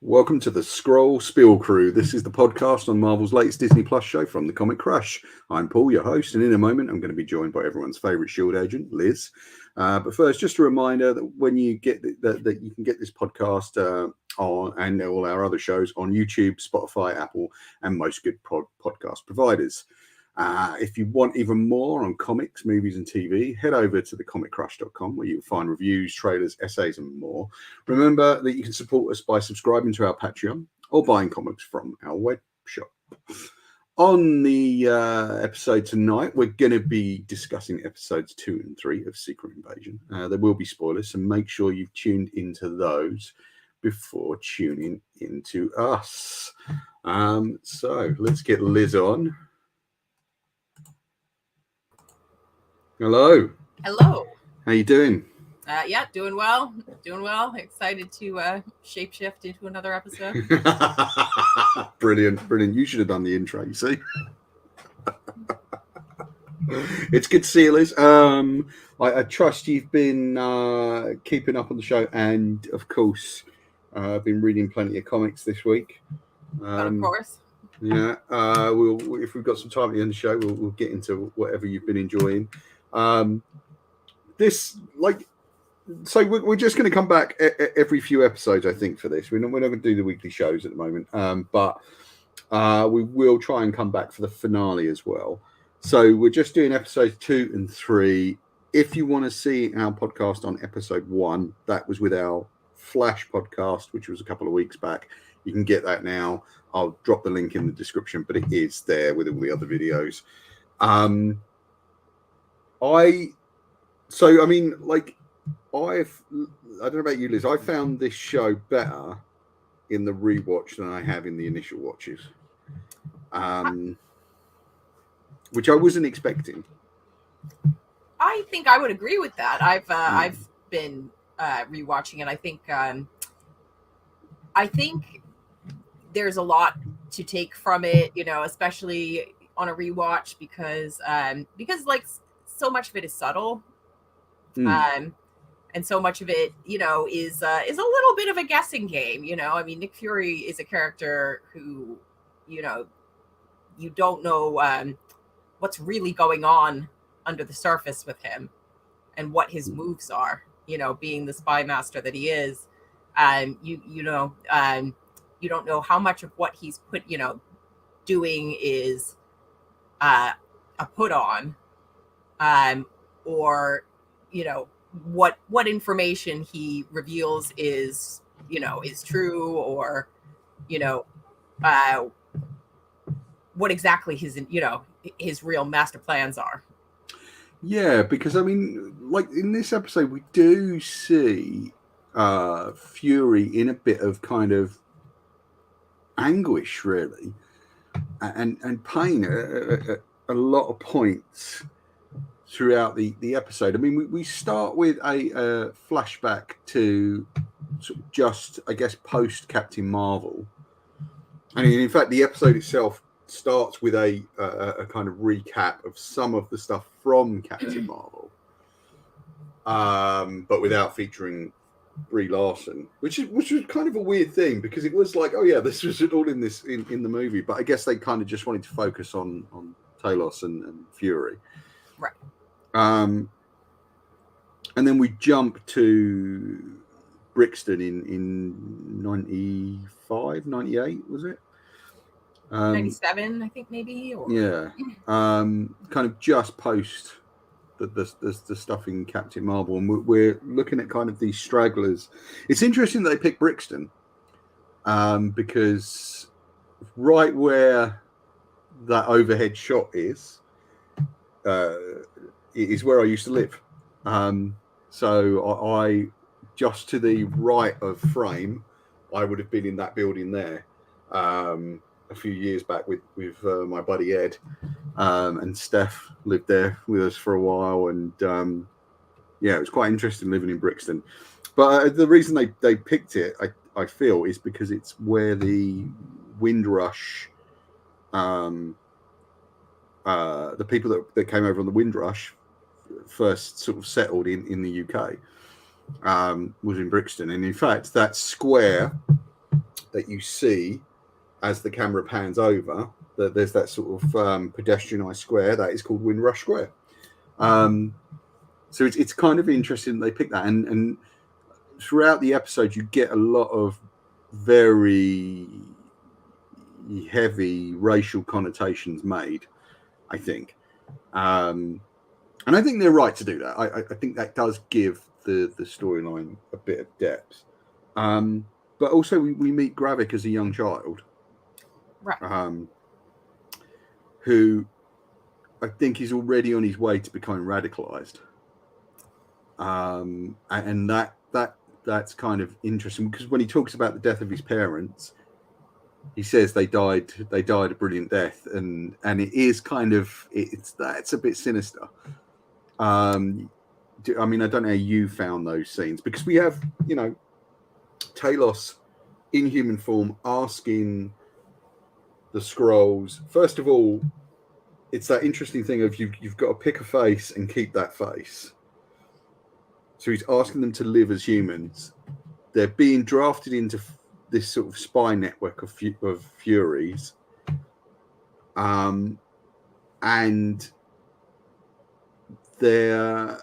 Welcome to the Skrull Spiel Crew. This is the podcast on Marvel's latest Disney Plus show from the Comic Crush. I'm Paul, your host, and in a moment I'm going to be joined by everyone's favourite Shield agent, Liz. But first, just a reminder that when you get that you can get this podcast on and all our other shows on YouTube, Spotify, Apple, and most good podcast providers. If you want even more on comics, movies, and TV, head over to thecomiccrush.com where you'll find reviews, trailers, essays, and more. Remember that you can support us by subscribing to our Patreon or buying comics from our web shop. On the episode tonight, we're going to be discussing episodes 2 and 3 of Secret Invasion. There will be spoilers, so make sure you've tuned into those before tuning into us. So let's get Liz on. Hello. Hello. How you doing? Yeah, doing well. Excited to shapeshift into another episode. Brilliant. You should have done the intro, you see. It's good to see you, Liz. I trust you've been keeping up on the show and, of course, been reading plenty of comics this week. Of course. Yeah. If we've got some time at the end of the show, we'll get into whatever you've been enjoying. So we're just going to come back every few episodes, I think, for this. We're not going to do the weekly shows at the moment, but we will try and come back for the finale as well. So we're just doing episodes 2 and 3. If you want to see our podcast on episode 1, that was with our Flash podcast, which was a couple of weeks back. You can get that now. I'll drop the link in the description, but it is there with all the other videos. I don't know about you, Liz. I found this show better in the rewatch than I have in the initial watches, which I wasn't expecting. I think I would agree with that. I've been rewatching it. I think there's a lot to take from it, especially on a rewatch because like so much of it is subtle. And so much of it, is a little bit of a guessing game. Nick Fury is a character who, you don't know what's really going on under the surface with him and what his moves are, being the spy master that he is. You don't know how much of what he's doing is a put on, or what information he reveals is true, or what exactly his real master plans are. Yeah, because like in this episode we do see Fury in a bit of kind of anguish, really, and pain at a lot of points throughout the episode. We start with a flashback to sort of just, I guess, post Captain Marvel. In fact, the episode itself starts with a kind of recap of some of the stuff from Captain Marvel, but without featuring Brie Larson, which was kind of a weird thing, because it was like, oh yeah, this was all in the movie, but I guess they kind of just wanted to focus on Talos and Fury. Right. And then we jump to Brixton in 95, 98, was it? 97, I think, maybe. Or... Yeah. Kind of just post the stuff in Captain Marvel, and we're looking at kind of these stragglers. It's interesting that they picked Brixton, because right where that overhead shot is where I used to live. So I just to the right of frame, I would have been in that building there a few years back with my buddy Ed, and Steph lived there with us for a while, and it was quite interesting living in Brixton. But the reason they picked it, I feel, is because it's where the Windrush, the people that came over on the Windrush first sort of settled in the UK, was in Brixton. And in fact, that square that you see as the camera pans over, that there's that sort of pedestrianised square that is called Windrush Square. So it's kind of interesting they pick that, and throughout the episode you get a lot of very heavy racial connotations made, I think, and I think they're right to do that. I think that does give the storyline a bit of depth, but also we meet Garvey as a young child, right? Who I think is already on his way to becoming radicalized, and that's kind of interesting, because when he talks about the death of his parents, he says they died a brilliant death, and it is kind of that's a bit sinister. I mean, I don't know how you found those scenes, because we have, Talos in human form asking the Skrulls, first of all, it's that interesting thing of you've got to pick a face and keep that face. So he's asking them to live as humans. They're being drafted into this sort of spy network of Furies, and there's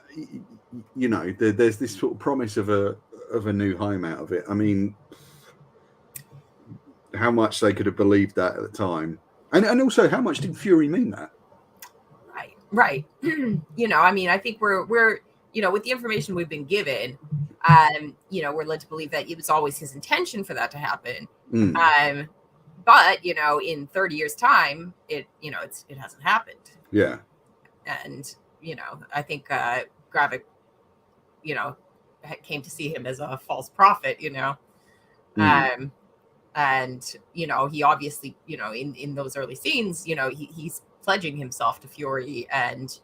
this sort of promise of a new home out of it. I mean, how much they could have believed that at the time, and also how much did Fury mean that? Right. I mean, I think we're with the information we've been given, we're led to believe that it was always his intention for that to happen. But in 30 years time, it hasn't happened. Yeah. And I think Garvey came to see him as a false prophet, and he obviously, in those early scenes, he's pledging himself to Fury, and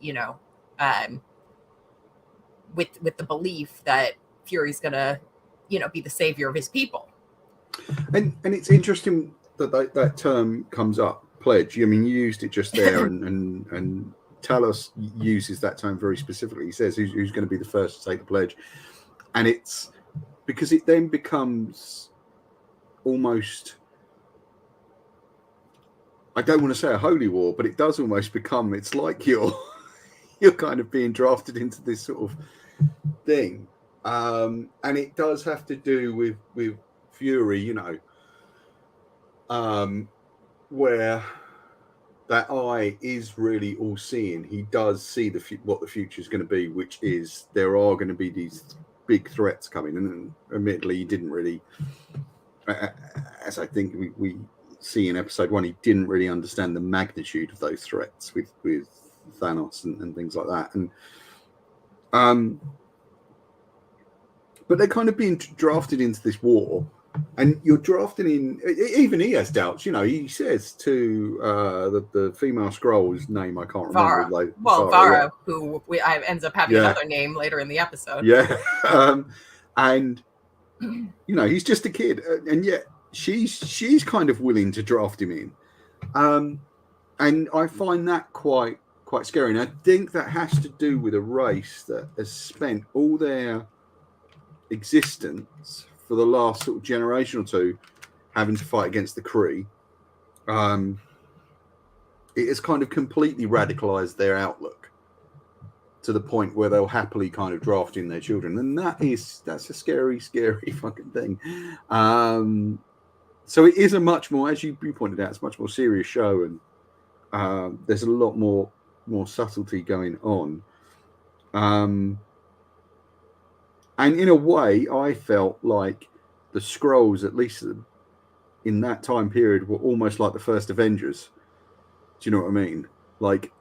with the belief that Fury's gonna be the savior of his people. And it's interesting that term comes up, pledge. I mean, you used it just there, and Talos uses that term very specifically. He says who's going to be the first to take the pledge, and it's because it then becomes almost, I don't want to say a holy war, but it does almost become, it's like you're kind of being drafted into this sort of thing, and it does have to do with Fury, where that eye is really all-seeing. He does see what the future is going to be, which is there are going to be these big threats coming, and admittedly he didn't really, as I think we see in episode 1, he didn't really understand the magnitude of those threats with Thanos and things like that, and but they're kind of being drafted into this war, and you're drafting in. Even he has doubts. He says to the female Skrull's name, I can't remember. Vara, who ends up having another name later in the episode. Yeah, and he's just a kid, and yet she's kind of willing to draft him in, and I find that quite scary. And I think that has to do with a race that has spent all their existence for the last sort of generation or two having to fight against the Krew. It has kind of completely radicalized their outlook to the point where they'll happily kind of draft in their children, and that's a scary fucking thing. So it is a much more, as you pointed out, it's a much more serious show, and there's a lot more subtlety going on. And in a way, I felt like the Skrulls, at least in that time period, were almost like the first Avengers. Do you know what I mean? Like,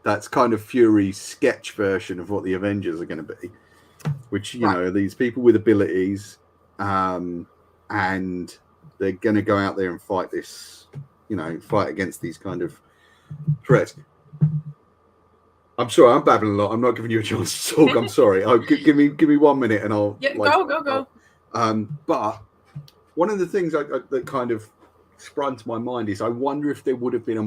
that's kind of Fury's sketch version of what the Avengers are going to be, which, are these people with abilities, and they're going to go out there and fight this, fight against these kind of threats. I'm sorry, I'm babbling a lot. I'm not giving you a chance to talk. I'm sorry. Give me 1 minute, and I'll go. But one of the things that kind of sprung to my mind is I wonder if there would have been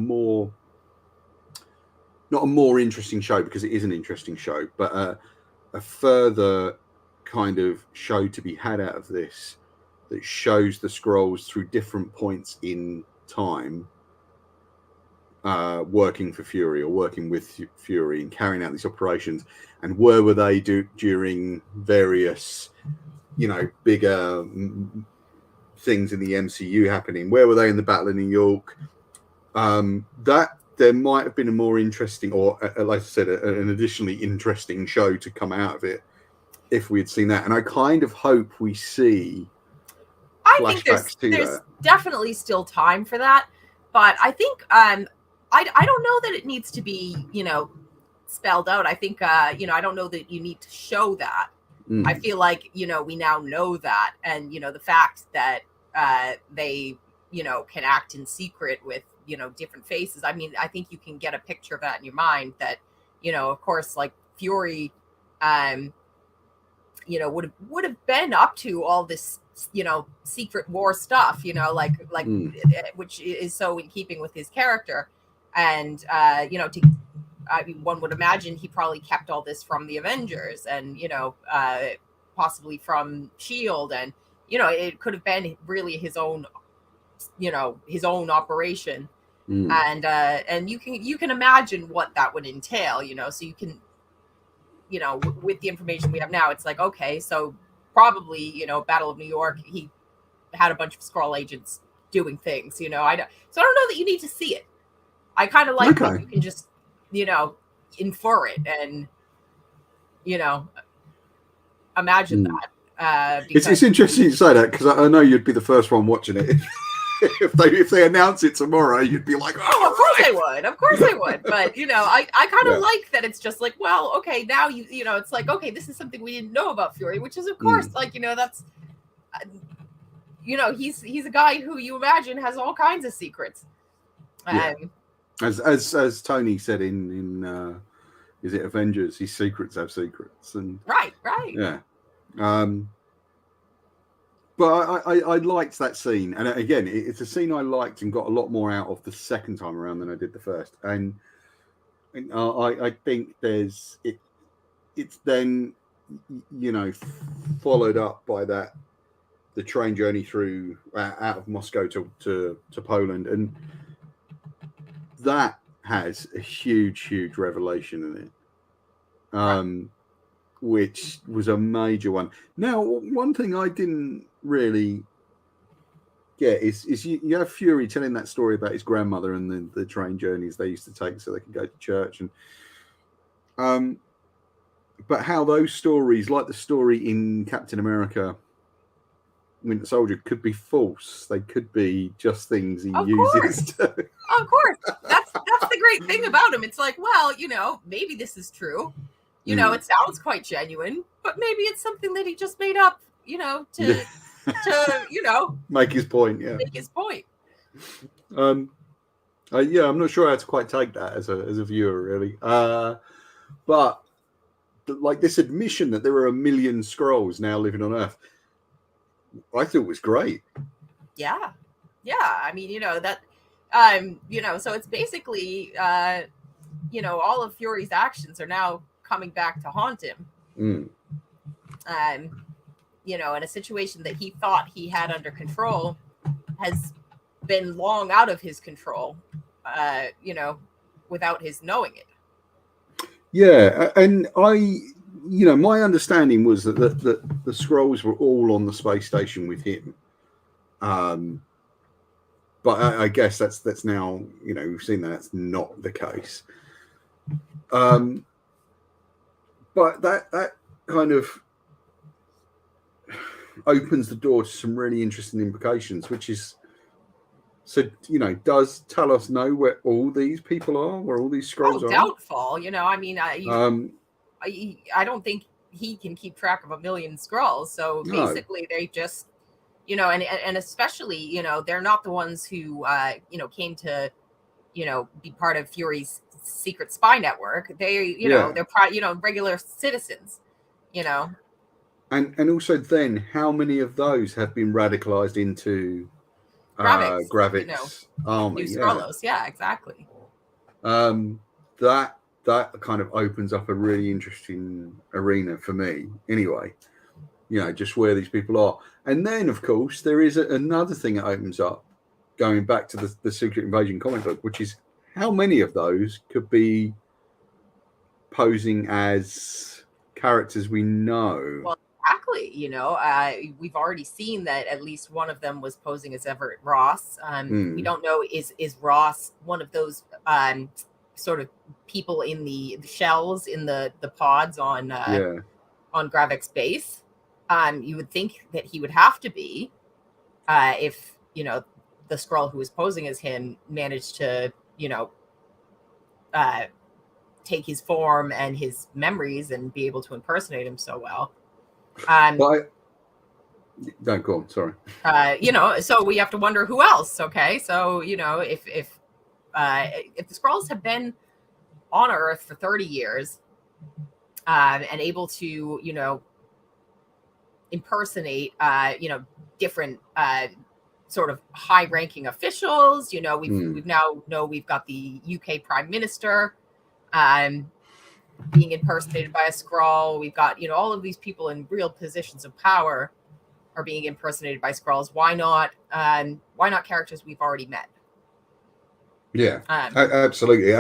not a more interesting show, because it is an interesting show, but a further kind of show to be had out of this, that shows the Skrulls through different points in time, working for Fury or working with Fury and carrying out these operations, and where were they during various, bigger things in the MCU happening? Where were they in the Battle of New York? That there might have been a more interesting, or like I said, an additionally interesting show to come out of it if we had seen that. And I kind of hope we see. I think there's definitely still time for that, but I think I don't know that it needs to be spelled out. I think I don't know that you need to show that. I feel like we now know that, and the fact that they can act in secret with different faces. I mean, I think you can get a picture of that in your mind. That of course, like Fury, would have been up to all this secret war stuff, which is so in keeping with his character, and one would imagine he probably kept all this from the Avengers and possibly from Shield, and it could have been really his own operation, and you can imagine what that would entail, so you can with the information we have now, it's like, okay, so probably Battle of New York, he had a bunch of Skrull agents doing things, I don't know that you need to see it. I kind of like when you can just infer it and imagine that. It's interesting you say that, because I know you'd be the first one watching it. if they announce it tomorrow, you'd be like, oh, of course I would. But I kind of like that. It's just like, well, okay, now it's like, okay, this is something we didn't know about Fury, which is of course like that's he's a guy who you imagine has all kinds of secrets. As Tony said in is it Avengers, his secrets have secrets, and right yeah. But I liked that scene, and again, it's a scene I liked and got a lot more out of the second time around than I did the first. And I think it's then followed up by the train journey through out of Moscow to Poland, and that has a huge revelation in it. Which was a major one. Now, one thing I didn't really get is you have Fury telling that story about his grandmother and the train journeys they used to take so they could go to church, and but how those stories, like the story in Captain America Winter Soldier, could be false. They could be just things he uses to... Of course. That's the great thing about him. It's like, well, maybe this is true. It sounds quite genuine, but maybe it's something that he just made up, to make his point. Yeah. Make his point. I'm not sure how to quite take that as a viewer, really. But like this admission that there are 1 million Skrulls now living on Earth, I thought was great. Yeah. I mean, that, so it's basically, all of Fury's actions are now coming back to haunt him. In a situation that he thought he had under control has been long out of his control, without his knowing it. Yeah, and my understanding was that the Skrulls were all on the space station with him. But I guess that's now, we've seen that's not the case. But that kind of opens the door to some really interesting implications, which is, so, does Talos know where all these people are, where all these Skrulls are? Doubtful. I mean, I don't think he can keep track of 1 million Skrulls. So basically they just, and especially, they're not the ones who, came to, be part of Fury's secret spy network. They, they're regular citizens, And also then, how many of those have been radicalized into Gravik's army? New Skrullos, yeah, exactly. That kind of opens up a really interesting arena for me, anyway. just where these people are. And then, of course, there is another thing that opens up, going back to the Secret Invasion comic book, which is how many of those could be posing as characters we know. Well, exactly. We've already seen that at least one of them was posing as Everett Ross. We don't know, is Ross one of those sort of people in the shells in the pods on Gravik's base? You would think that he would have to be, if the Skrull who was posing as him managed to take his form and his memories and be able to impersonate him so well. Don't go on, sorry. So we have to wonder who else. Okay, so if the Skrulls have been on Earth for 30 years and able to impersonate different sort of high-ranking officials, we've got the UK Prime Minister being impersonated by a Skrull. We've got all of these people in real positions of power are being impersonated by Skrulls. Why not characters we've already met? Yeah, absolutely.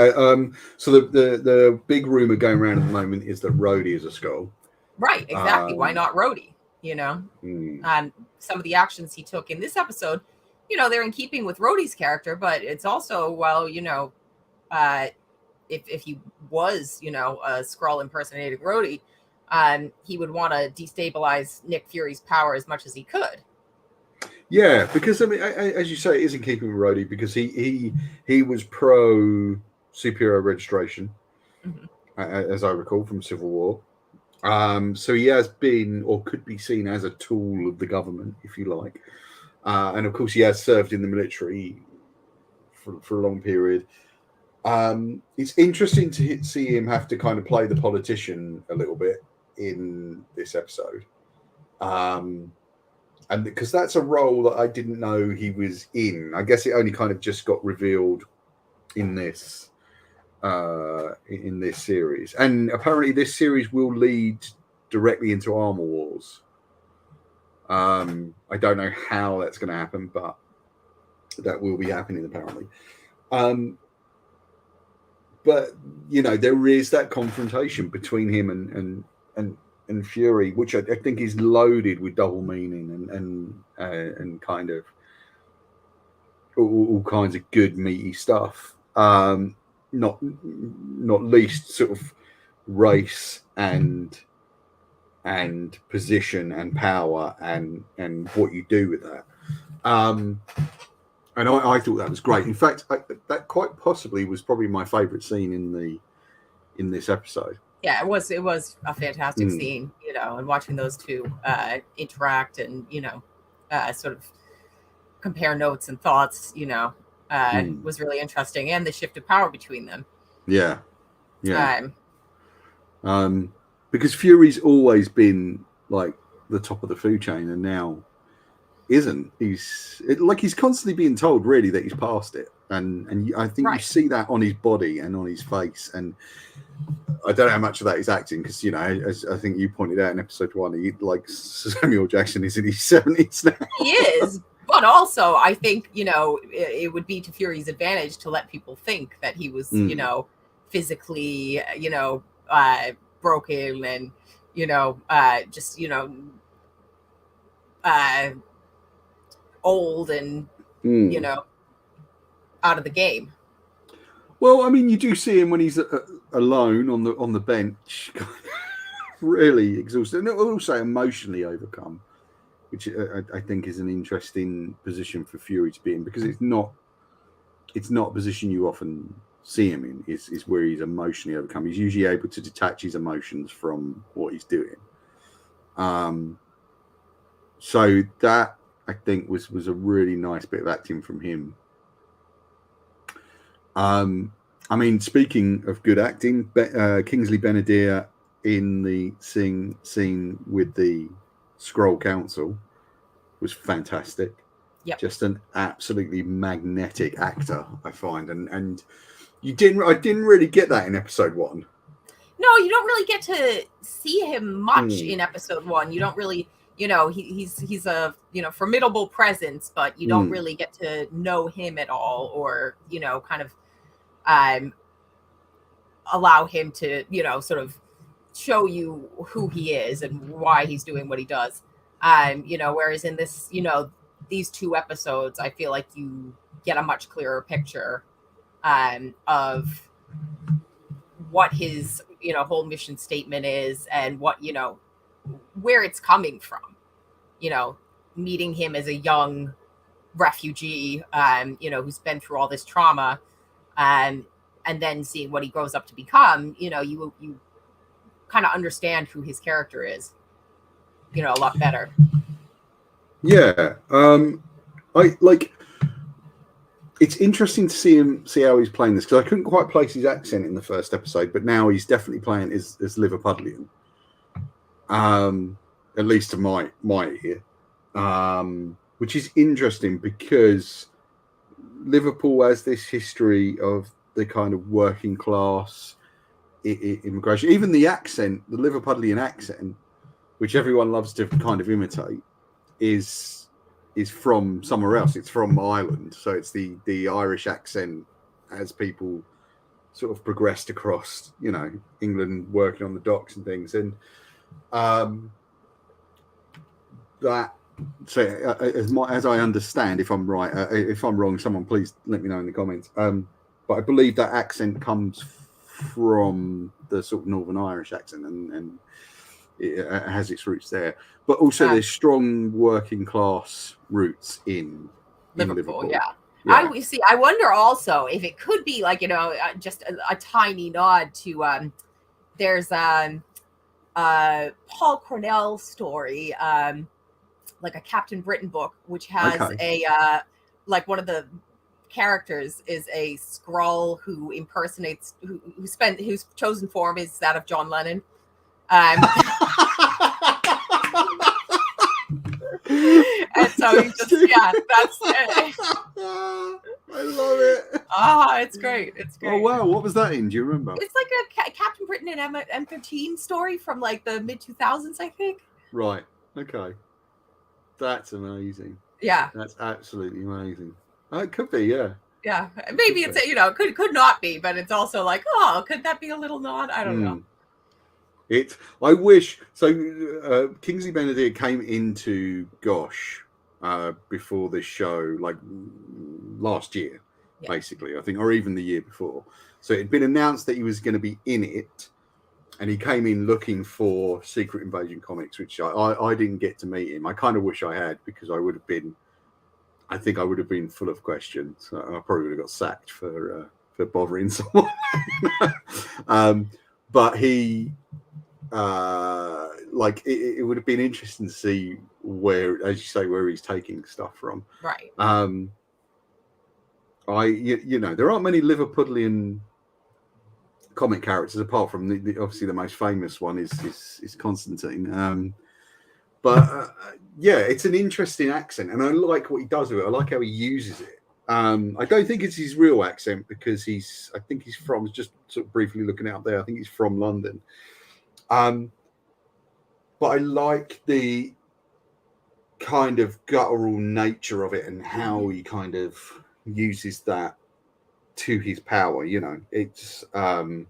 So the big rumor going around at the moment is that Rhodey is a Skrull. Right, exactly. Why not Rhodey? Some of the actions he took in this episode, they're in keeping with Rhodey's character, but it's also, if he was, a Skrull impersonating Rhodey, he would want to destabilize Nick Fury's power as much as he could. Yeah, because as you say, it is in keeping with Rhodey, because he was pro superhero registration, as I recall from Civil War. So he has been, or could be seen as, a tool of the government, if you like. And of course, he has served in the military for a long period. It's interesting to see him have to kind of play the politician a little bit in this episode. And because that's a role that I didn't know he was in. I guess it only kind of just got revealed in this series. And apparently this series will lead directly into Armor Wars. I don't know how that's going to happen, but that will be happening apparently. But there is that confrontation between him and Fury, which I think is loaded with double meaning and kind of all kinds of good meaty stuff. Not least sort of race and position and power and what you do with that. And I thought that was great. In fact, that quite possibly was probably my favorite scene in this episode. Yeah, it was a fantastic scene, and watching those two interact and sort of compare notes and thoughts, was really interesting, and the shift of power between them. Yeah. Because Fury's always been like the top of the food chain, and now isn't. He's constantly being told really that he's past it, and I think you see that on his body and on his face. And I don't know how much of that is acting, because as I think you pointed out in episode 1, Samuel Jackson is in his 70s now. He is, but also I think it would be to Fury's advantage to let people think that he was physically broken and just old and out of the game. Well, I mean, you do see him when he's alone on the bench, really exhausted, and also emotionally overcome, which I think is an interesting position for Fury to be in, because it's not a position you often see him in. Is where he's emotionally overcome. He's usually able to detach his emotions from what he's doing. So that, I think, was a really nice bit of acting from him. I mean, speaking of good acting, Kingsley Benadir in the scene with the Skrull Council was fantastic. Yep. Just an absolutely magnetic actor, I find, and I didn't really get that in episode 1. No, you don't really get to see him much in episode 1. You don't really you know, he's a, you know, formidable presence, but you don't really get to know him at all, or, you know, kind of allow him to, you know, sort of show you who he is and why he's doing what he does. You know, whereas in this, you know, these 2 episodes, I feel like you get a much clearer picture of what his, you know, whole mission statement is, and what, you know, where it's coming from. You know, meeting him as a young refugee, you know, who's been through all this trauma, and then seeing what he grows up to become, you know, you kind of understand who his character is, you know, a lot better. Yeah. I like, it's interesting to see how he's playing this, because I couldn't quite place his accent in the first episode, but now he's definitely playing as Liverpudlian. At least to my ear, which is interesting, because Liverpool has this history of the kind of working class immigration. Even the accent, the Liverpudlian accent, which everyone loves to kind of imitate, is from somewhere else. It's from Ireland, so it's the Irish accent as people sort of progressed across, you know, England, working on the docks and things, and that. So, as I understand, if I'm right, if I'm wrong, someone please let me know in the comments. But I believe that accent comes from the sort of Northern Irish accent, and it has its roots there. But also, there's strong working class roots in Liverpool. Yeah. I wonder also if it could be like, you know, just a tiny nod to there's Paul Cornell story, like a Captain Britain book, which has a like one of the characters is a Skrull who impersonates whose chosen form is that of John Lennon. And so he just, yeah, that's it. I love it. It's great. It's great. Oh wow, what was that in? Do you remember? It's like a Captain Britain and M13 story from like the mid 2000s, I think. Right. Okay. That's amazing. Yeah. That's absolutely amazing. It could be, yeah. Yeah. Maybe it's you know, could not be, but it's also like, oh, could that be a little nod? I don't know. I wish so. Kingsley Benedict came into Gosh before this show, like last year, basically, I think, or even the year before. So it had been announced that he was going to be in it, and he came in looking for Secret Invasion comics, which I didn't get to meet him. I kind of wish I had, because I think I would have been full of questions. I probably would have got sacked for bothering someone. But he. Like it would have been interesting to see where, as you say, where he's taking stuff from. Right. You know, there aren't many Liverpudlian comic characters apart from the obviously the most famous one is Constantine. But yeah, it's an interesting accent, and I like what he does with it. I like how he uses it. I don't think it's his real accent, because I think he's from, just sort of briefly looking out there, I think he's from London. But I like the kind of guttural nature of it, and how he kind of uses that to his power. You know, it's and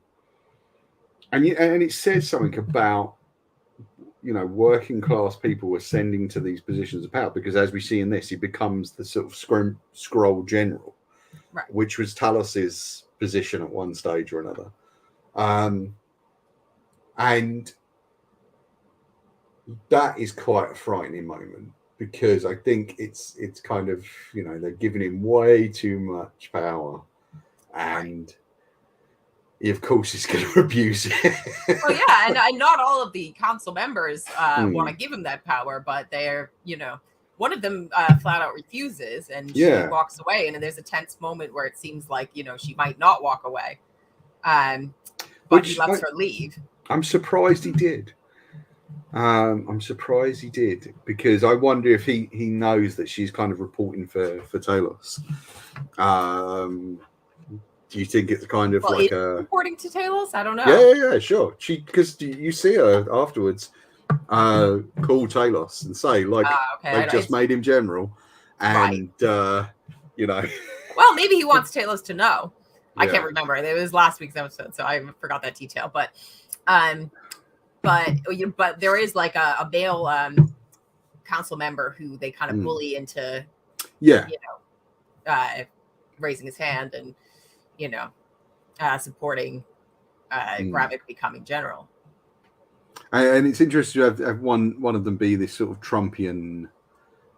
it says something about, you know, working class people ascending to these positions of power, because as we see in this, he becomes the sort of Skrull general, right, which was Talos's position at one stage or another. And that is quite a frightening moment, because I think it's kind of, you know, they're giving him way too much power, and he, of course, is going to abuse it. Well, yeah, and not all of the council members want to give him that power, but they're, you know, one of them flat out refuses, and she walks away, and there's a tense moment where it seems like, you know, she might not walk away, but he lets her leave. I'm surprised he did. Because I wonder if he knows that she's kind of reporting for Talos. Do you think it's kind of like reporting to Talos? I don't know. Yeah, sure. Because you see her afterwards. call Talos and say, like, they just made him general. And, you know. Well, maybe he wants Talos to know. Yeah. I can't remember. It was last week's episode, so I forgot that detail. But there is like a male council member who they kind of bully into, raising his hand and, supporting Garvey becoming general. And it's interesting to have one of them be this sort of Trumpian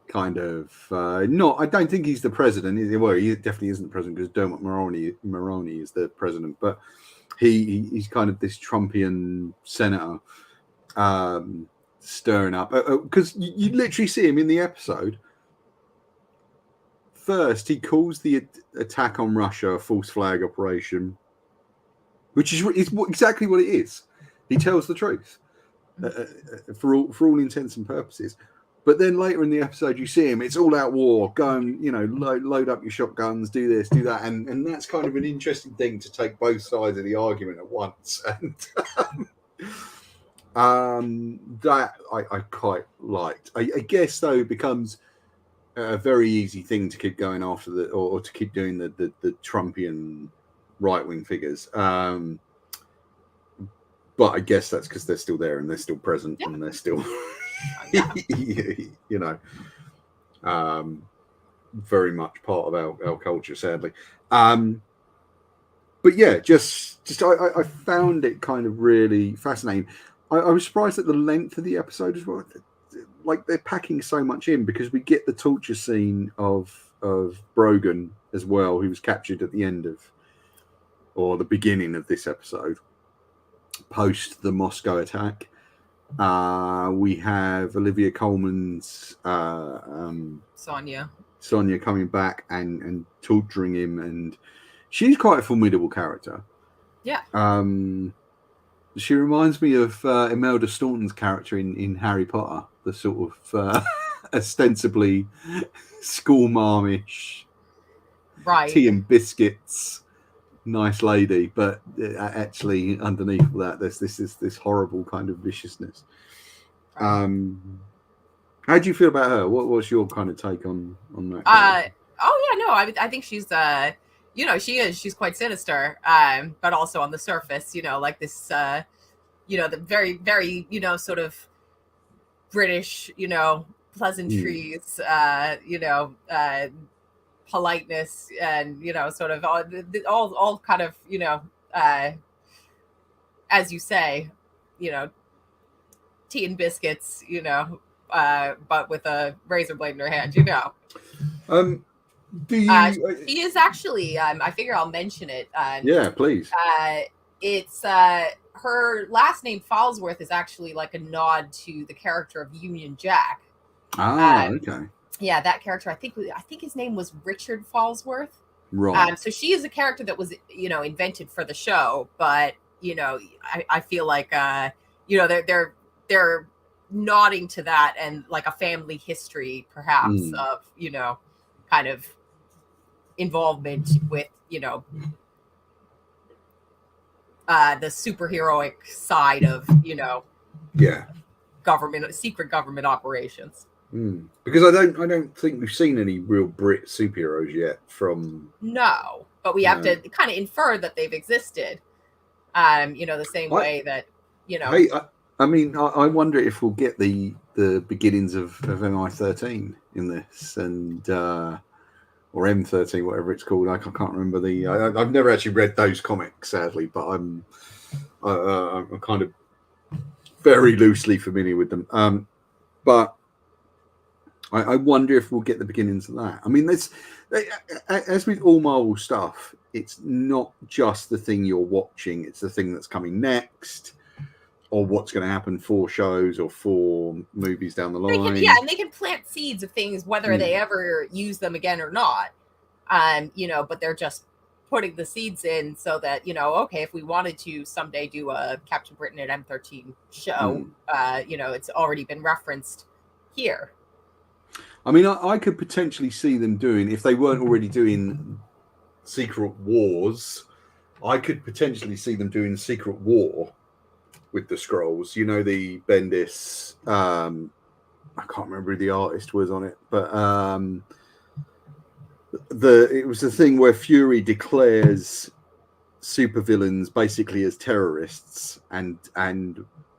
kind of I don't think he's the president. Well, he definitely isn't the president because Dermot Mulroney is the president, but he's kind of this Trumpian senator stirring up, because you literally see him in the episode. First, he calls the attack on Russia a false flag operation, which is exactly what it is. He tells the truth for all intents and purposes. But then later in the episode, you see him, it's all out war, go and, load up your shotguns, do this, do that. And that's kind of an interesting thing to take both sides of the argument at once. And that I quite liked. I guess, though, it becomes a very easy thing to keep going after or to keep doing the Trumpian right-wing figures. But I guess that's because they're still there and they're still present and they're still... very much part of our culture, sadly. But yeah, just I found it kind of really fascinating. I was surprised at the length of the episode as well. Like, they're packing so much in, because we get the torture scene of Brogan as well, who was captured at the end of, or the beginning of this episode, post the Moscow attack. We have Olivia Colman's Sonia coming back and torturing him, and she's quite a formidable character. Yeah. She reminds me of Imelda Staunton's character in Harry Potter, the sort of ostensibly school marmish, right? Tea and biscuits, nice lady, but actually underneath all that, there's this horrible kind of viciousness. How do you feel about her? What's your kind of take on that? I think she's she's quite sinister, but also on the surface, like this the very, very sort of British pleasantries, politeness, and sort of all kind of as you say, tea and biscuits, but with a razor blade in her hand, she is actually I figure I'll mention it. Yeah, please. It's her last name Falsworth is actually like a nod to the character of Union Jack. Okay. Yeah, that character. I think his name was Richard Falsworth. Right. So she is a character that was invented for the show, but I feel like they're nodding to that and like a family history perhaps of kind of involvement with the superheroic side of secret government operations. Because I don't think we've seen any real Brit superheroes yet from... No, but we have to kind of infer that they've existed. The same way that Hey, I mean, I wonder if we'll get the beginnings of MI13 in this, and or M13, whatever it's called. I can't remember I've never actually read those comics, sadly, but I'm kind of very loosely familiar with them. But I wonder if we'll get the beginnings of that. I mean, as with all Marvel stuff, it's not just the thing you're watching; it's the thing that's coming next, or what's going to happen 4 shows or 4 movies down the line. And they can plant seeds of things, whether they ever use them again or not. But they're just putting the seeds in so that, okay, if we wanted to someday do a Captain Britain at M13 show, it's already been referenced here. I mean, I could potentially see them doing, if they weren't already doing Secret Wars, I could potentially see them doing Secret War with the Skrulls. You know, the Bendis. I can't remember who the artist was on it, but it was the thing where Fury declares supervillains basically as terrorists and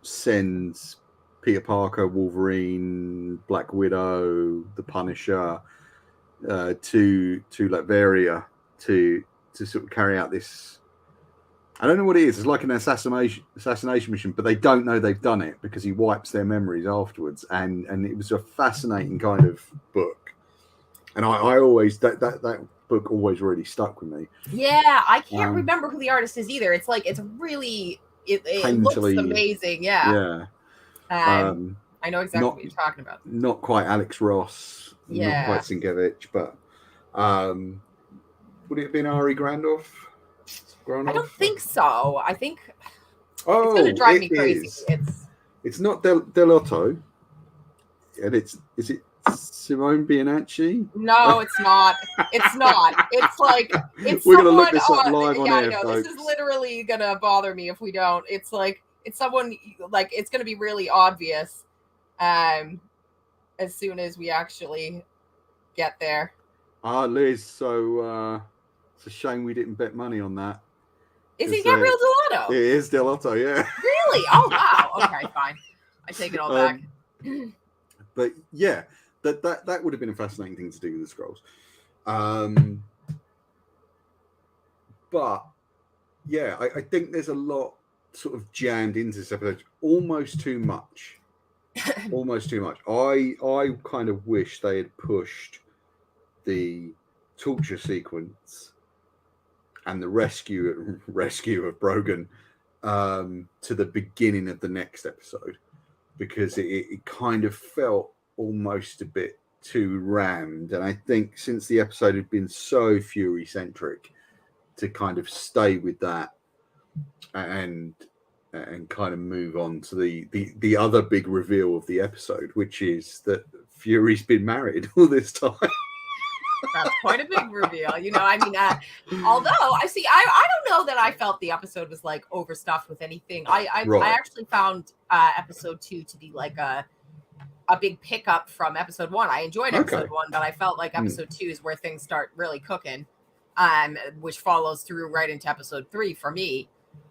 sends Peter Parker, Wolverine, Black Widow, the Punisher to Latveria to sort of carry out this. I don't know what it is. It's like an assassination mission, but they don't know they've done it because he wipes their memories afterwards. And it was a fascinating kind of book. And I always that book always really stuck with me. Yeah, I can't remember who the artist is either. It's like it looks amazing. Yeah. I know exactly what you're talking about. Not quite Alex Ross. Yeah. Not quite Sienkiewicz, but would it have been Ari Grandoff? I don't think so. I think it's going to drive me crazy. It's not Delotto, and is it Simone Bianchi? No, it's not. It's not. It's like we're going to look this up live on air. I know. This is literally going to bother me if we don't. It's like it's someone like it's going to be really obvious, as soon as we actually get there. Liz. So it's a shame we didn't bet money on that. Is it Gabriel Delotto? It is Delotto, yeah. Really? Oh, wow. Okay, fine. I take it all back. But yeah, that would have been a fascinating thing to do with the Skrulls. But yeah, I think there's a lot sort of jammed into this episode, almost too much. Almost too much. I kind of wish they had pushed the torture sequence and the rescue of Brogan to the beginning of the next episode, because it kind of felt almost a bit too rammed. And I think since the episode had been so Fury centric, to kind of stay with that and kind of move on to the other big reveal of the episode, which is that Fury's been married all this time. That's quite a big reveal, you know. I mean, although I don't know that I felt the episode was like overstuffed with anything. I actually found episode 2 to be like a big pickup from episode 1. I enjoyed episode 1, but I felt like episode 2 is where things start really cooking, which follows through right into episode 3 for me.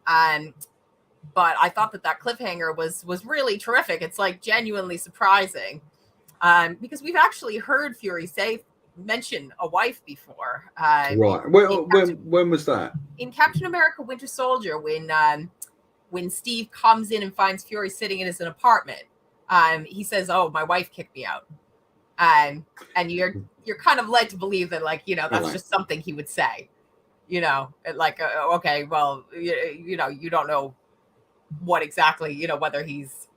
But I thought that cliffhanger was really terrific. It's like genuinely surprising, because we've actually heard Fury mention a wife before. Right. Well, when was that? In Captain America: Winter Soldier, when Steve comes in and finds Fury sitting in his apartment, he says, "Oh, my wife kicked me out," and you're kind of led to believe that, like, you know, that's just something he would say, you know, like, okay, well, you know, you don't know what exactly, you know, whether he's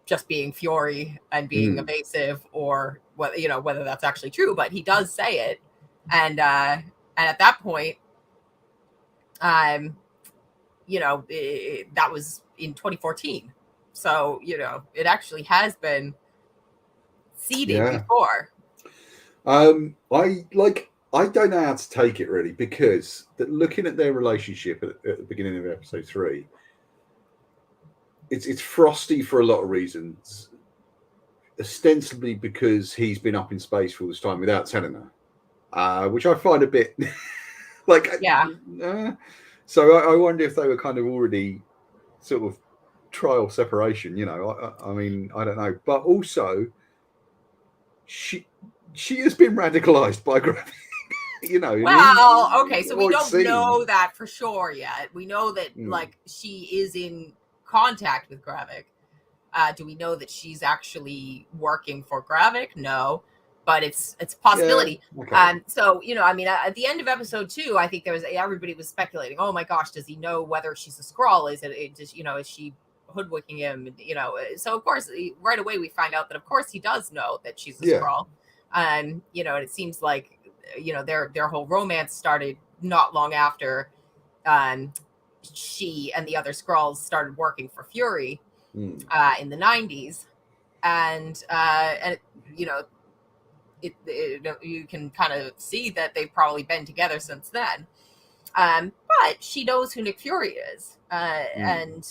just being Fury and being evasive, or whether, you know, whether that's actually true, but he does say it. And at that point, you know, that was in 2014. So, you know, it actually has been seeded before. I don't know how to take it really, because looking at their relationship at the beginning of episode 3, it's frosty for a lot of reasons, ostensibly because he's been up in space for all this time without telling her, which I find a bit like, so I wonder if they were kind of already sort of trial separation, you know. I mean, I don't know, but also she has been radicalized by Garvey. You know. Well, okay, so we don't know that for sure yet. We know that like she is in contact with Gravik. Do we know that she's actually working for Gravik? No, but it's a possibility. Yeah, okay. So, you know, I mean, at the end of episode 2, I think everybody was speculating, oh my gosh, does he know whether she's a Skrull? Is it just, you know, is she hoodwinking him? You know, so of course, right away we find out that of course he does know that she's a Skrull. You know, and it seems like, you know, their whole romance started not long after she and the other Skrulls started working for Fury in the 90s, and you know, you can kind of see that they've probably been together since then. But she knows who Nick Fury is, and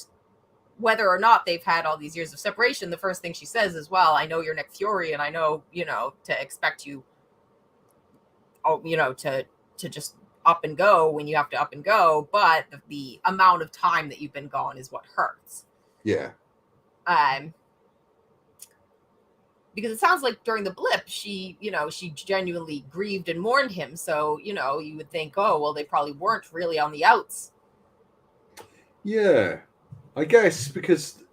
whether or not they've had all these years of separation, the first thing she says is, well, I know you're Nick Fury, and I know, to expect you, to just up and go when you have to up and go, but the amount of time that you've been gone is what hurts. Yeah. Because it sounds like during the blip, she genuinely grieved and mourned him. So, you would think, oh, well, they probably weren't really on the outs. Yeah, I guess because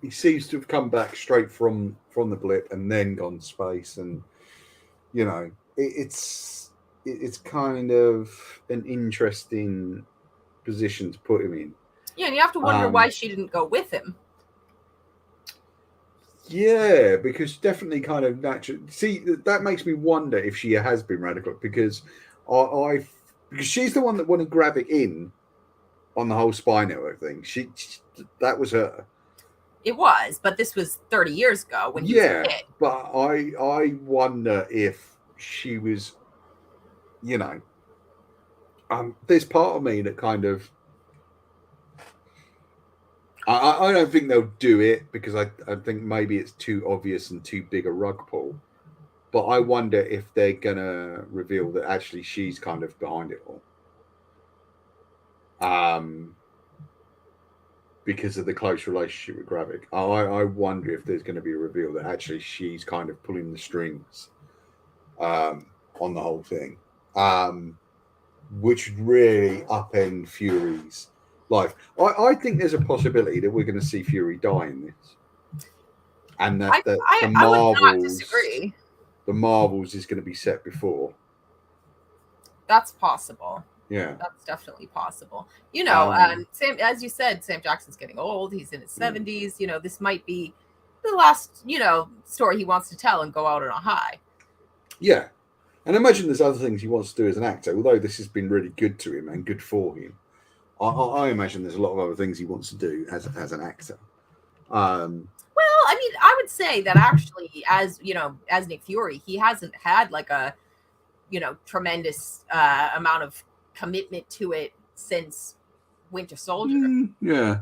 he seems to have come back straight from the blip and then gone to space, and it's kind of an interesting position to put him in. Yeah, and you have to wonder why she didn't go with him. Yeah, because definitely kind of natural. See, that makes me wonder if she has been radical, because because she's the one that wanted Gravik in on the whole spy network thing. That was her. It was, but this was 30 years ago when he was a kid. But I wonder if she was, there's part of me that kind of, I don't think they'll do it, because I think maybe it's too obvious and too big a rug pull. But I wonder if they're going to reveal that actually she's kind of behind it all. Because of the close relationship with Gravik. I wonder if there's going to be a reveal that actually she's kind of pulling the strings on the whole thing. Which would really upend Fury's life. I think there's a possibility that we're going to see Fury die in this, and that the Marvels, I would not disagree. The Marvels is going to be set before. That's possible. Yeah, that's definitely possible. Sam, as you said, Sam Jackson's getting old. He's in his 70s. This might be the last, story he wants to tell and go out on a high. Yeah, and I imagine there's other things he wants to do as an actor. Although this has been really good to him and good for him, I imagine there's a lot of other things he wants to do as an actor. Well, I mean, I would say that actually, as Nick Fury, he hasn't had like a, tremendous amount of commitment to it since Winter Soldier. Yeah,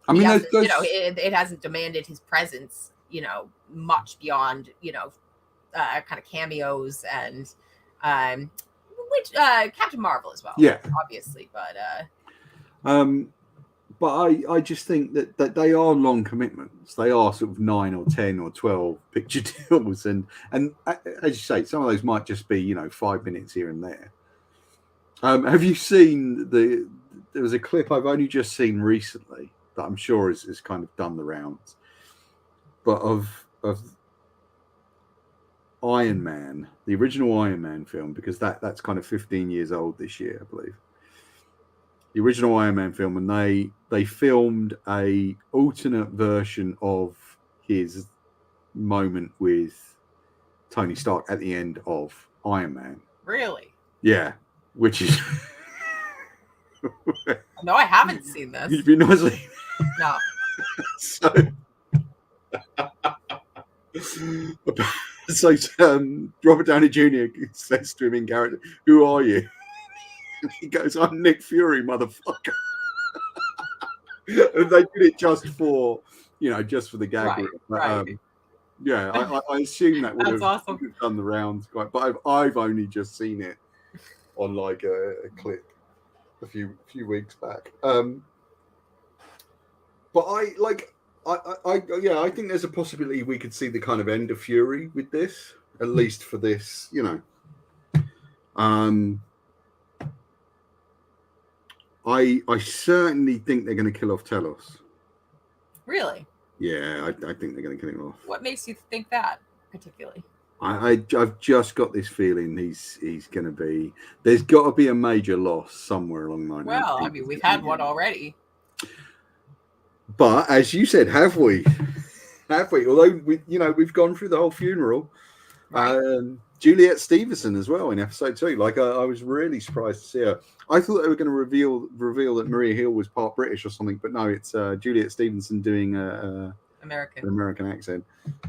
I mean, it hasn't demanded his presence, much beyond, kind of cameos and which Captain Marvel as well. Yeah, obviously, but I just think that they are long commitments. They are sort of 9 or 10 or 12 picture deals, and as you say, some of those might just be 5 minutes here and there. Have you seen there was a clip I've only just seen recently that I'm sure is kind of done the rounds, but of Iron Man, the original Iron Man film, because that's kind of 15 years old this year, I believe. The original Iron Man film, and they filmed a alternate version of his moment with Tony Stark at the end of Iron Man. Really? Yeah, which is no, I haven't seen this. You've been noisy. No. So Robert Downey Jr. says to him in character, "Who are you?" And he goes, "I'm Nick Fury, motherfucker." And they did it just for the gag. Right. Yeah, I assume that would have awesome. Done the rounds quite, but I've only just seen it on like a clip a few weeks back. But I think there's a possibility we could see the kind of end of Fury with this, at least for this, I certainly think they're going to kill off Telos. Really? Yeah, I think they're going to kill him off. What makes you think that particularly? I've just got this feeling he's going to be. There's got to be a major loss somewhere along the line. Well, I mean, we've had one already. But as you said, have we? Although we've gone through the whole funeral. Right. Juliet Stevenson as well in episode 2. Like I was really surprised to see her. I thought they were going to reveal that Maria Hill was part British or something, but no, it's Juliet Stevenson doing an American accent.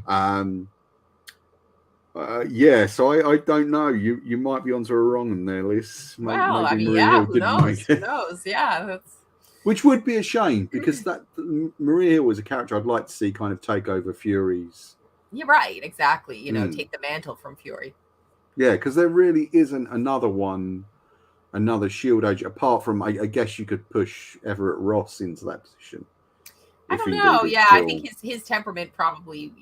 So I don't know. You might be onto a wrong in there, Liz. Well, I mean, who knows? Who knows? Yeah, Which would be a shame, because that Maria Hill was a character I'd like to see kind of take over Fury's. You're right, exactly. Take the mantle from Fury. Yeah, because there really isn't another Shield agent, apart from, I guess you could push Everett Ross into that position. I don't know. Yeah, I think his temperament probably,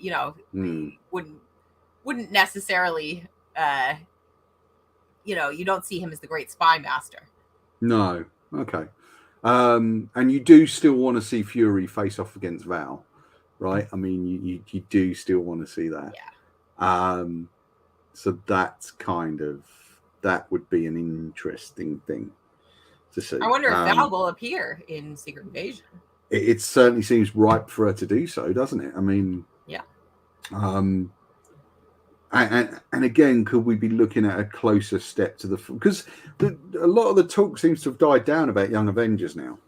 wouldn't necessarily, you don't see him as the great spy master. No. Okay. And you do still want to see Fury face off against Val, right? I mean, you do still want to see that. Yeah. So that's that would be an interesting thing to see. I wonder if Val will appear in Secret Invasion. It certainly seems ripe for her to do so, doesn't it? I mean, yeah. And again, could we be looking at a closer step to because a lot of the talk seems to have died down about Young Avengers now.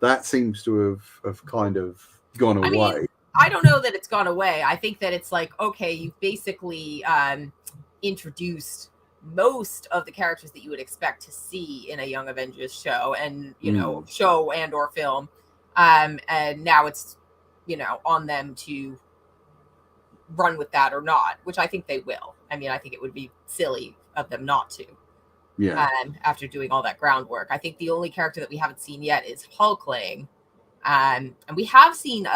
That seems to have kind of gone away. I mean, I don't know that it's gone away. I think that it's like, okay, you've basically introduced most of the characters that you would expect to see in a Young Avengers show, and show and or film, and now it's on them to run with that or not, which I think they will. I mean, I think it would be silly of them not to. Yeah. After doing all that groundwork, I think the only character that we haven't seen yet is Hulkling, and we have seen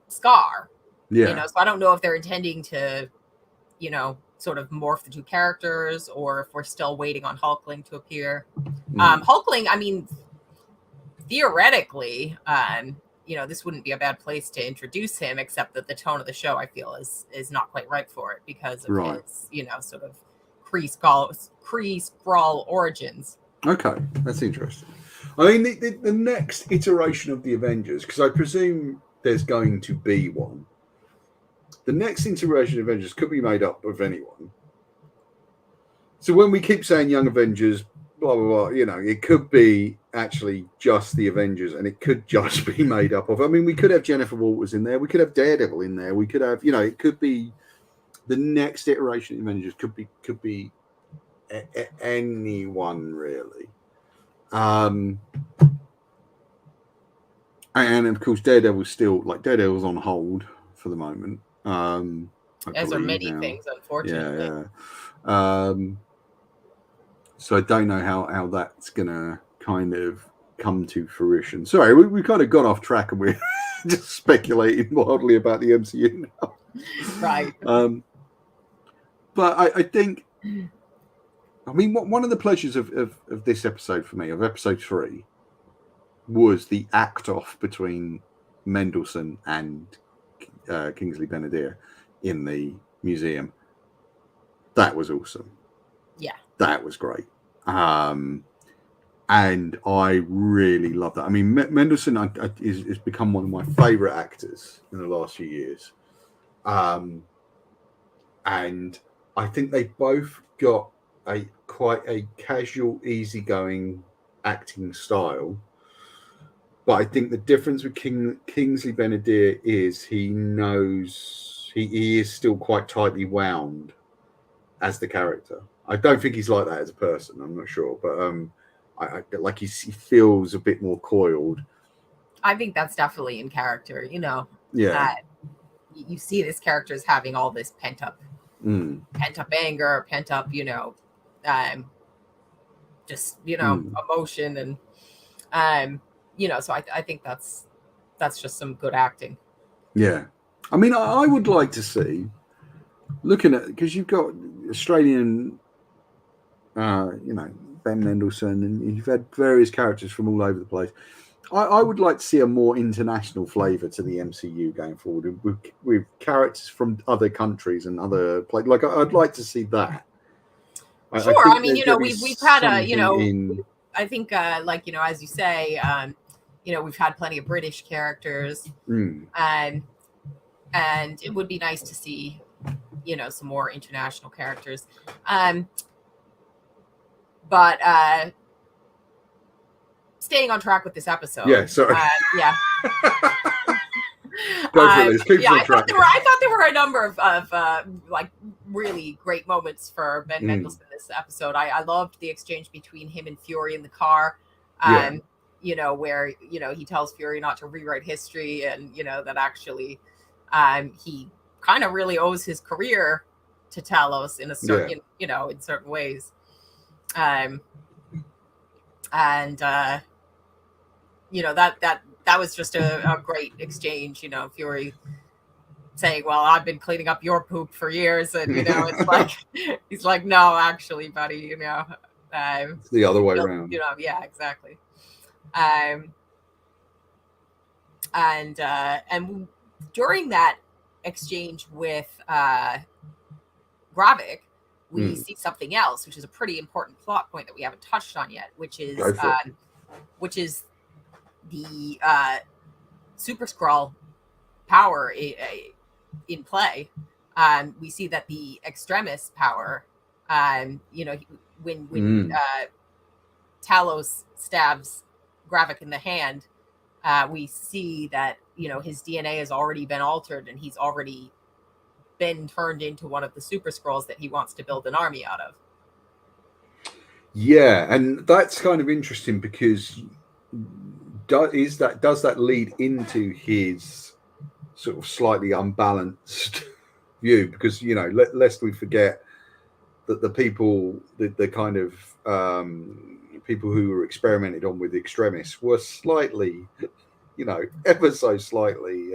Scar. Yeah. So I don't know if they're intending to, sort of morph the two characters, or if we're still waiting on Hulkling to appear. Hulkling, I mean, theoretically, this wouldn't be a bad place to introduce him, except that the tone of the show, I feel, is not quite right for it because of his, sort of Kree Skrull origins. Okay, that's interesting. I mean, the next iteration of the Avengers, because I presume there's going to be one. The next iteration of Avengers could be made up of anyone. So when we keep saying Young Avengers, blah, blah, blah, it could be actually just the Avengers, and it could just be made up of. I mean, we could have Jennifer Walters in there. We could have Daredevil in there. We could have, it could be the next iteration of Avengers could be anyone really. And of course, Daredevil's on hold for the moment. As are many things, unfortunately. Yeah. So I don't know how that's gonna kind of come to fruition. Sorry, we kind of got off track and we're just speculating wildly about the MCU now. Right. But I think, I mean, one of the pleasures of this episode for me, of episode 3, was the act off between Mendelsohn and Kingsley Benadir in the museum. That was awesome. Yeah. That was great. And I really love that. I mean, Mendelsohn has become one of my favorite actors in the last few years. And I think they both got quite a casual, easygoing acting style. But I think the difference with Kingsley Benadir is he knows he is still quite tightly wound as the character. I don't think he's like that as a person. I'm not sure, but I like he feels a bit more coiled. I think that's definitely in character. Yeah. You see this character as having all this pent up anger, pent up, emotion, and so I think that's just some good acting. Yeah, I mean, I would like to see, looking at, because you've got Australian, Ben Mendelsohn, and you've had various characters from all over the place. I would like to see a more international flavour to the MCU going forward, with characters from other countries and other places. Like, I'd like to see that. Sure, I mean, we've had I think, as you say, we've had plenty of British characters, and it would be nice to see, some more international characters. But staying on track with this episode. Yeah, sorry. Yeah. Go for it, Liz. Keep I track. thought there were a number of really great moments for Ben Mendelsohn in this episode. I loved the exchange between him and Fury in the car. where he tells Fury not to rewrite history, and that actually he kind of really owes his career to Talos in a certain in certain ways. And that was just a great exchange. Fury saying, well, I've been cleaning up your poop for years, and it's like he's like, no, actually, buddy, it's the other way around. Yeah, exactly. And during that exchange with Gravik, we see something else, which is a pretty important plot point that we haven't touched on yet, which is the Super Skrull power in play. We see that the Extremis power, when Talos stabs Gravik in the hand, we see that his DNA has already been altered, and he's already been turned into one of the Super Skrulls that he wants to build an army out of. Yeah, and that's kind of interesting because does that lead into his sort of slightly unbalanced view? Because lest we forget that the people, the kind of people who were experimented on with Extremis were slightly, ever so slightly.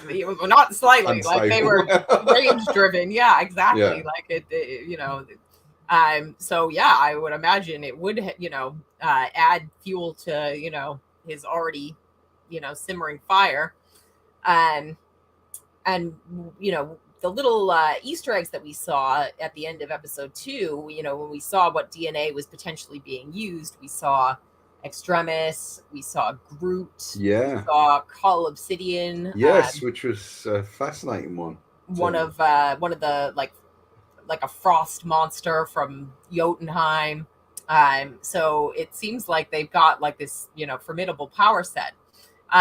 Well, not slightly, unstable. Like they were range driven. Yeah, exactly. Yeah. Like it. So yeah, I would imagine it would, add fuel to, his already, simmering fire. And the little Easter eggs that we saw at the end of episode 2, when we saw what DNA was potentially being used, we saw Extremis, we saw Groot, we saw Call Obsidian. Yes, which was a fascinating one. One of the like a frost monster from Jotunheim. So it seems like they've got like this, formidable power set.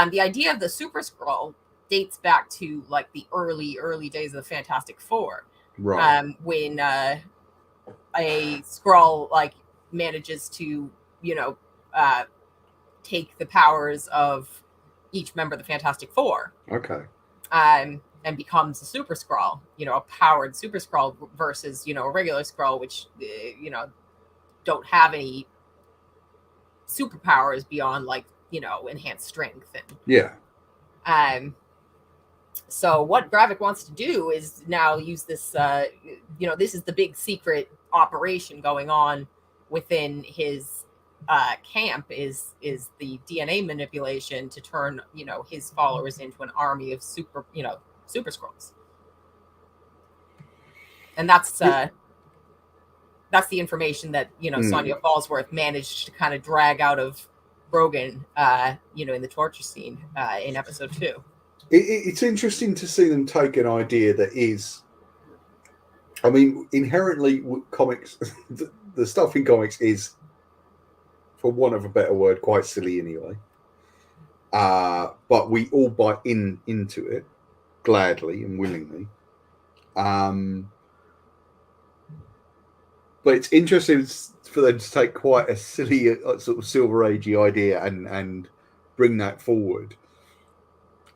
The idea of the Super Skrull dates back to like the early days of the Fantastic Four, right? When a Skrull like manages to take the powers of each member of the Fantastic Four, and becomes a Super Skrull, a powered Super Skrull versus a regular Skrull, which don't have any superpowers beyond like enhanced strength and so what Gravik wants to do is now use this, this is the big secret operation going on within his camp is the DNA manipulation to turn, his followers into an army of Super Skrulls. And that's the information that, Sonya Fallsworth managed to kind of drag out of Brogan, in the torture scene in episode 2. It's interesting to see them take an idea that is, I mean, inherently comics, the stuff in comics is, for want of a better word, quite silly anyway. But we all buy into it gladly and willingly. But it's interesting for them to take quite a silly sort of Silver Agey idea and bring that forward.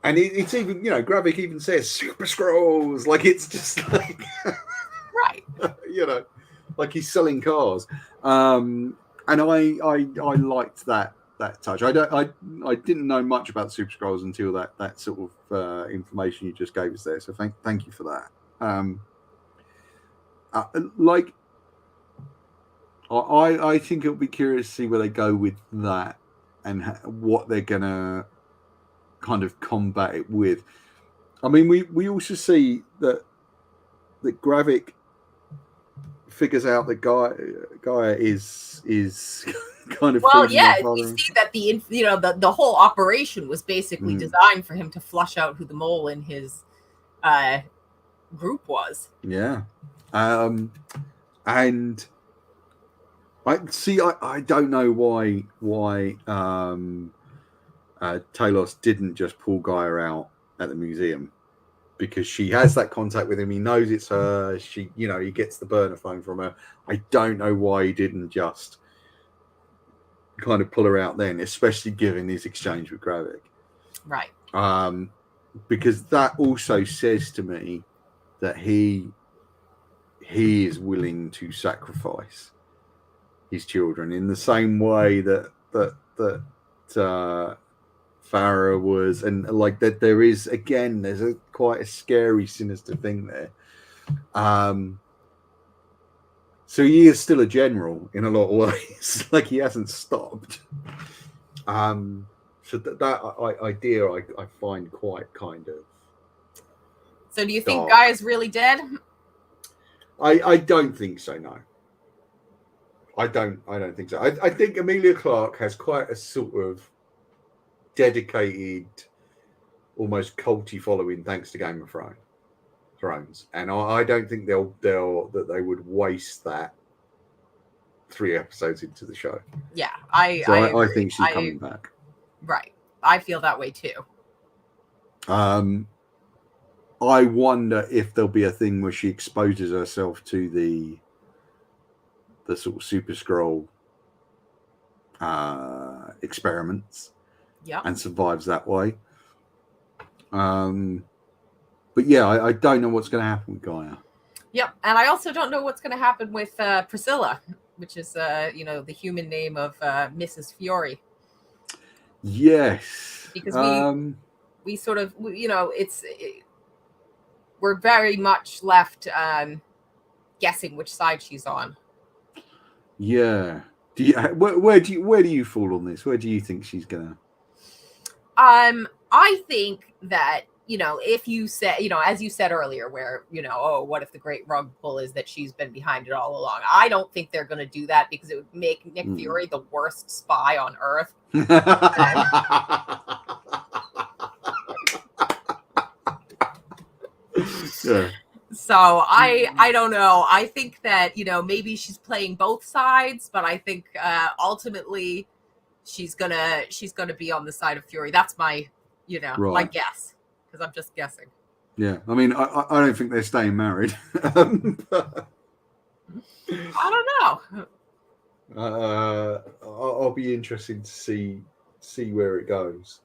And it's even, Gravik even says Super Skrulls, like it's just like, right, like he's selling cars. And I liked that touch. I didn't know much about Super Skrulls until that sort of information you just gave us there. So thank you for that. I think it'll be curious to see where they go with that and what they're gonna kind of combat it with. I mean, we also see that Gravik figures out that Gaia is kind of you see that the whole operation was basically designed for him to flush out who the mole in his group was. Yeah, and I don't know why Talos didn't just pull Gaia out at the museum, because she has that contact with him. He knows it's her. He gets the burner phone from her. I don't know why he didn't just kind of pull her out then, especially given his exchange with Gravik. Right. Because that also says to me that he is willing to sacrifice his children in the same way that Farah was, and like that there is, again, there's quite a scary, sinister thing there. So he is still a general in a lot of ways. Like, he hasn't stopped. So that idea I find quite kind of. So do you think Guy is really dead? I don't think so. No, I don't think so. I think Emilia Clarke has quite a sort of dedicated, almost culty following, thanks to Game of Thrones, and I don't think that they would waste that 3 episodes into the show. Yeah, I think she's coming back. Right, I feel that way too. I wonder if there'll be a thing where she exposes herself to the sort of Super Skrull experiments, and survives that way. But yeah, I don't know what's going to happen with Gaia. Yep, and I also don't know what's going to happen with Priscilla, which is the human name of Mrs. Fiore. Yes, because we sort of, we're very much left guessing which side she's on. Yeah. Where do you fall on this? Where do you think she's gonna? I think that, if you said, as you said earlier, where, oh, what if the great rug pull is that she's been behind it all along? I don't think they're going to do that, because it would make Nick Fury the worst spy on Earth. Yeah. So I don't know. I think that, maybe she's playing both sides, but I think ultimately she's gonna be on the side of Fury. That's my, my guess, because I'm just guessing. Yeah, I mean, I don't think they're staying married. I don't know. I'll be interested to see where it goes.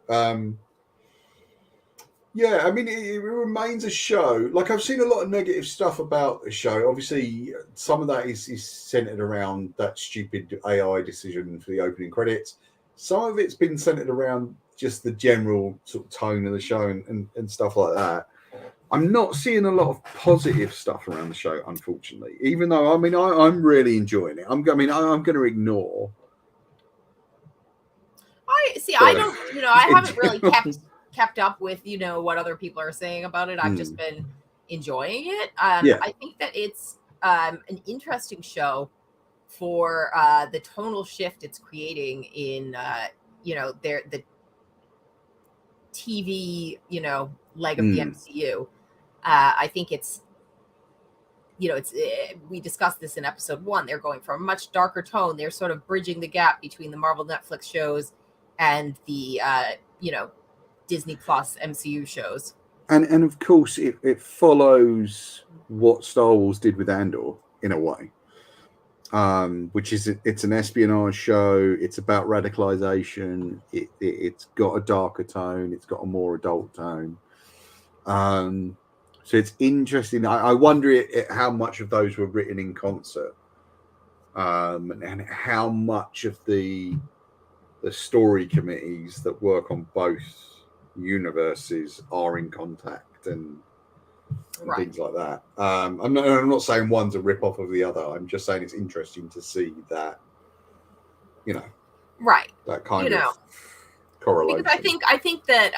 Yeah, I mean, it remains a show. Like, I've seen a lot of negative stuff about the show. Obviously, some of that is centered around that stupid AI decision for the opening credits. Some of it's been centered around just the general sort of tone of the show and stuff like that. I'm not seeing a lot of positive stuff around the show, unfortunately. Even though, I mean, I'm really enjoying it. I'm going to ignore. I don't. I haven't really kept up with what other people are saying about it. I've just been enjoying it. I think that it's an interesting show for the tonal shift it's creating in the TV leg of the MCU. I think it's we discussed this in episode 1. They're going for a much darker tone. They're sort of bridging the gap between the Marvel Netflix shows and the Disney Plus MCU shows. And of course it follows what Star Wars did with Andor in a way, which is it's an espionage show. It's about radicalization. It's got a darker tone. It's got a more adult tone. So it's interesting. I wonder how much of those were written in concert, and how much of the story committees that work on both universes are in contact and things like that. I'm not saying one's a rip-off of the other. I'm just saying it's interesting to see that, that kind of correlation. Because I think that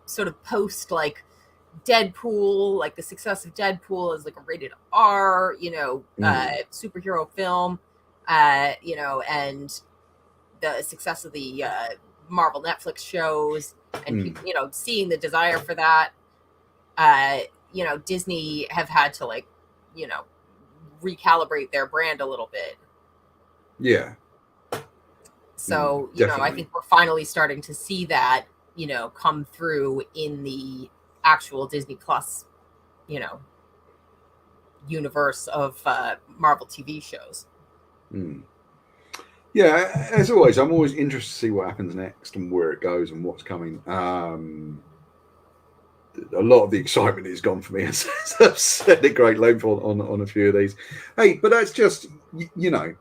sort of post like Deadpool, like the success of Deadpool as like a rated R, superhero film, and the success of the Marvel Netflix shows, and people, seeing the desire for that, Disney have had to recalibrate their brand a little bit. Yeah. So, I think we're finally starting to see that, come through in the actual Disney Plus, universe of Marvel TV shows. Yeah, as always, I'm always interested to see what happens next and where it goes and what's coming. A lot of the excitement is gone for me, as I've said at great length on a few of these. Hey, but that's just, you know,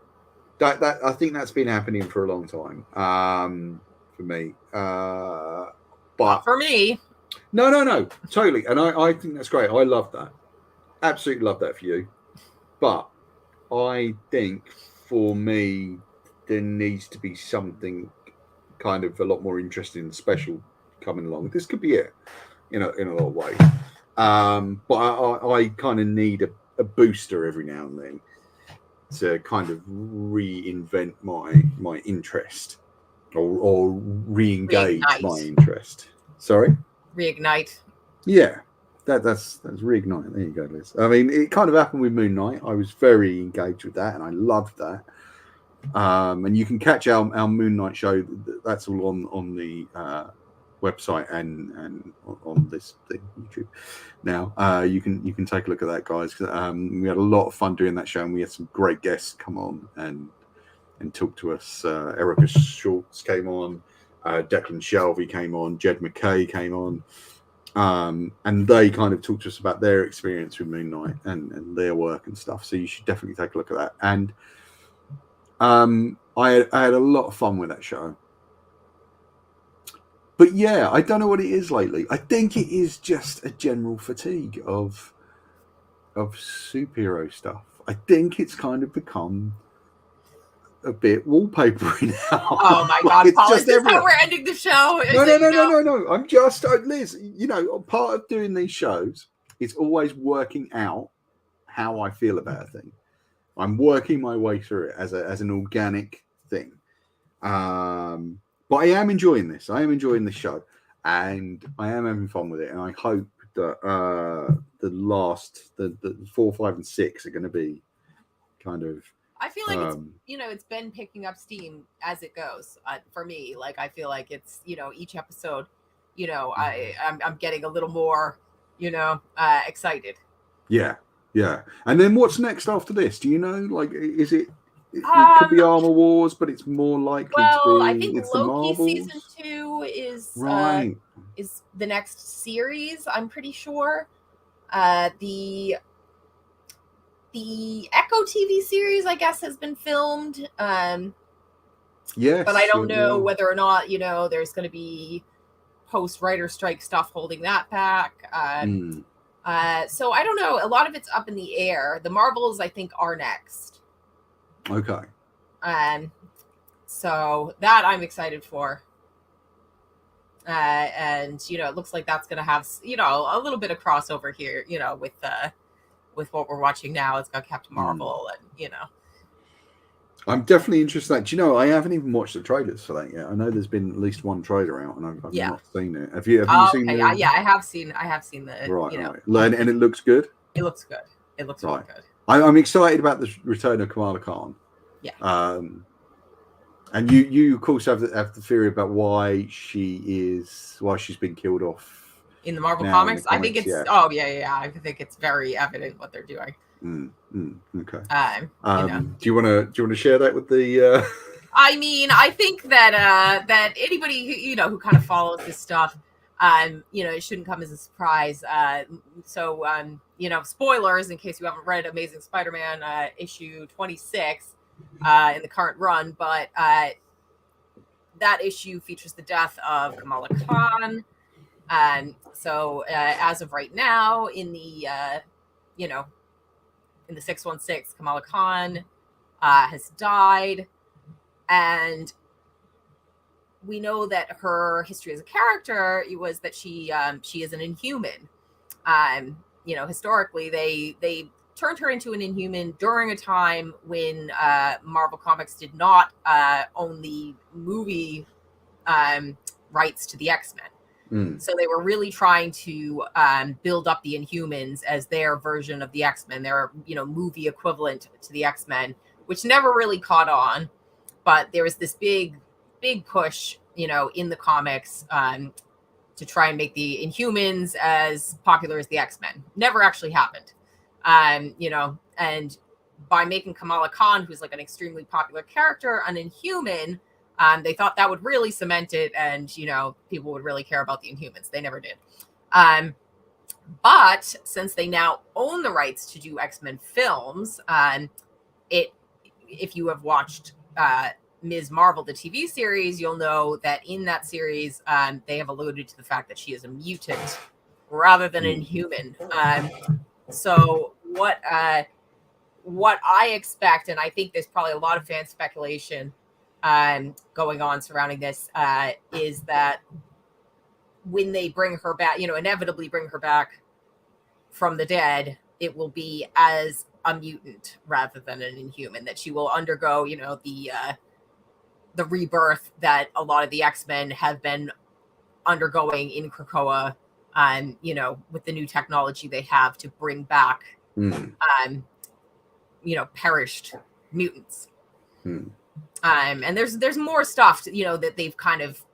that I think that's been happening for a long time for me. But not for me. No, totally. And I think that's great. I love that. Absolutely love that for you. But I think for me, there needs to be something kind of a lot more interesting and special coming along. This could be it in a lot of ways. But I kind of need a booster every now and then to kind of reinvent my interest or re-engage my interest. Sorry? Reignite. Yeah. That's reignite. There you go, Liz. I mean, it kind of happened with Moon Knight. I was very engaged with that and I loved that. And you can catch our Moon Knight show. That's all on the website and on this thing, YouTube. Now you can take a look at that, guys. We had a lot of fun doing that show, and we had some great guests come on and talk to us. Erica Schultz came on, Declan Shelby came on, Jed McKay came on, and they kind of talked to us about their experience with Moon Knight and their work and stuff. So you should definitely take a look at that. And I had a lot of fun with that show. But yeah, I don't know what it is lately. I think it is just a general fatigue of superhero stuff. I think it's kind of become a bit wallpapery now. Oh my God, Paul, is this how we're ending the show? No. I'm just, Liz, you know, part of doing these shows is always working out how I feel about a thing. I'm working my way through it as an organic thing. But I am enjoying this. I am enjoying the show, and I am having fun with it. And I hope that the 4, 5, and 6 are going to be kind of. I feel like it's been picking up steam as it goes for me. Like I feel like it's each episode, I'm getting a little more excited. Yeah. And then what's next after this? Do you know? Like, is it? It could be Armor Wars, but it's more likely to be. I think Loki season 2 is right. Is the next series. I'm pretty sure. The Echo TV series, I guess, has been filmed. Yes, but I don't know whether or not there's going to be post-writer strike stuff holding that back. So I don't know. A lot of it's up in the air. The Marvels, I think, are next. Okay. So that I'm excited for. And it looks like that's going to have a little bit of crossover here. With what we're watching now. It's got Captain Marvel, and I'm definitely interested in that. Do you know, I haven't even watched the trailers for that yet. I know there's been at least one trailer out, and I've not seen it. Have you seen it? Yeah, I have seen the right. And it looks good? It looks good. It looks really good. I'm excited about the return of Kamala Khan. Yeah. And you of course have the theory about why she's been killed off in the Marvel comics. I think it's I think it's very evident what they're doing. Okay. Do you want to share that with the? I mean, I think that that anybody who kind of follows this stuff, it shouldn't come as a surprise. So spoilers in case you haven't read Amazing Spider-Man issue 26 in the current run, but that issue features the death of Kamala Khan. So as of right now, in the in the 616, Kamala Khan has died, and we know that her history as a character was that she is an Inhuman. Historically, they turned her into an Inhuman during a time when Marvel Comics did not own the movie rights to the X-Men. So they were really trying to build up the Inhumans as their version of the X-Men, their movie equivalent to the X-Men, which never really caught on. But there was this big push, in the comics to try and make the Inhumans as popular as the X-Men. Never actually happened. And by making Kamala Khan, who's like an extremely popular character, an Inhuman, they thought that would really cement it, and people would really care about the Inhumans. They never did. But since they now own the rights to do X-Men films, if you have watched Ms. Marvel, the TV series, you'll know that in that series, they have alluded to the fact that she is a mutant rather than an Inhuman. So what I expect, and I think there's probably a lot of fan speculation going on surrounding this, is that when they bring her back, inevitably bring her back from the dead, it will be as a mutant rather than an Inhuman, that she will undergo, the rebirth that a lot of the X-Men have been undergoing in Krakoa, with the new technology they have to bring back, perished mutants. And there's more stuff, that they've kind of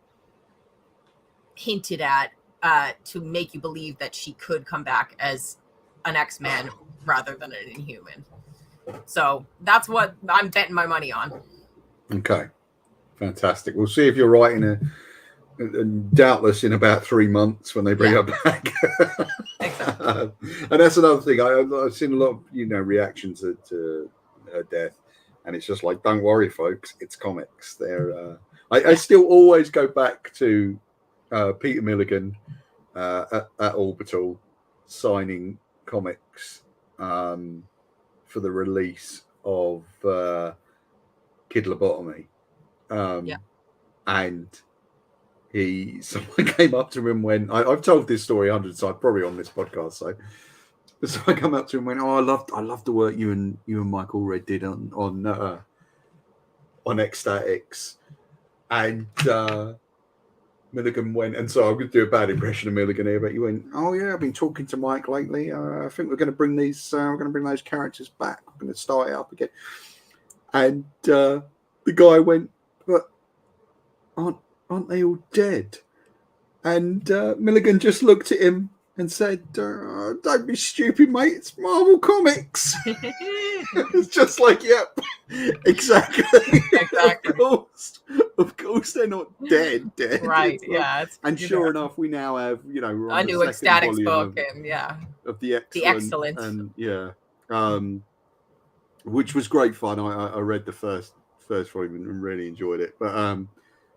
hinted at to make you believe that she could come back as an X-Man rather than an Inhuman. So that's what I'm betting my money on. Okay, fantastic. We'll see if you're right doubtless in about 3 months when they bring her back. Exactly. And that's another thing. I've seen a lot of reactions to her death, and it's just like, don't worry, folks, it's comics. I still always go back to Peter Milligan at Orbital signing comics for the release of Kid Lobotomy, and someone came up to him when I've told this story 100 times, probably on this podcast. So I come up to him and went, "Oh, I love the work you and Michael Red did on Ecstatics," and Milligan went, and so I'm going to do a bad impression of Milligan here, but he went, "Oh yeah, I've been talking to Mike lately. I think we're going to bring those characters back. We're going to start it up again." And the guy went, "But aren't they all dead?" And Milligan just looked at him and said, "Don't be stupid, mate. It's Marvel Comics." It's just like, yep, exactly. Of course, they're not dead. Right? Yeah. And sure enough, we now have a new Ecstatics book, of the Excellent, and which was great fun. I read the first volume and really enjoyed it. But